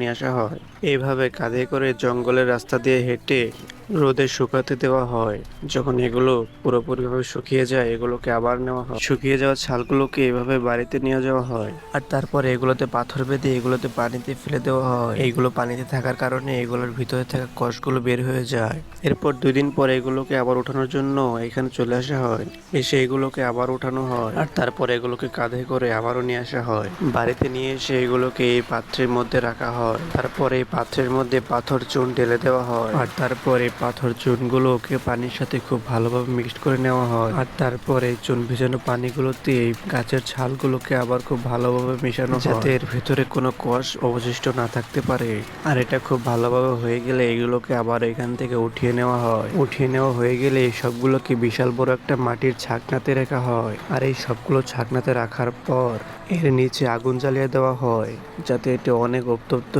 নিয়ে আসা হয়। এইভাবে কাঁধে করে জঙ্গলের রাস্তা দিয়ে হেঁটে রোদে শুকাতে দেওয়া হয়। যখন এগুলো পুরোপুরিভাবে শুকিয়ে যায়, এগুলোকে আবার নেওয়া হয়। শুকিয়ে যাওয়া ছালগুলোকে এভাবে বাড়িতে নিয়ে যাওয়া হয়। আর তারপরে এগুলোতে পাথর বেঁধে এগুলোতে পানিতে ফেলে দেওয়া হয়। এইগুলো পানিতে থাকার কারণে এগুলোর ভিতরে থাকা কষগুলো বের হয়ে যায়। এরপর 2 দিন পর এগুলোকে আবার ওঠানোর জন্য এখানে চলে আসা হয়। এসে এগুলোকে আবার ওঠানো হয়। আর তারপর এগুলোকে কাঁধে করে আবারও নিয়ে আসা হয়। বাড়িতে নিয়ে এসে এগুলোকে এই পাত্রের মধ্যে রাখা হয়। তারপর এই পাত্রের মধ্যে পাথর চুন ঢেলে দেওয়া হয়। আর তারপর এই পাথর চুনগুলোকে পানির সাথে খুব ভালোভাবে মিক্সড করে নেওয়া হয়। আর তারপরে চুন ভেজানো পানিগুলোতে এই গাছের ছালগুলোকে আবার খুব ভালোভাবে মেশানো হয়, যাতে এর ভেতরে কোনো কষ অবশিষ্ট না থাকতে পারে। আর এটা খুব ভালোভাবে হয়ে গেলে এগুলোকে আবার এখান থেকে উঠিয়ে নেওয়া হয়। উঠিয়ে নেওয়া হয়ে গেলে এই সবগুলোকে বিশাল বড় একটা মাটির ছাকনাতে রাখা হয়। আর এই সবগুলো ছাকনাতে রাখার পর এর নিচে আগুন জ্বালিয়ে দেওয়া হয়, যাতে এটা অনেক উত্তপ্ত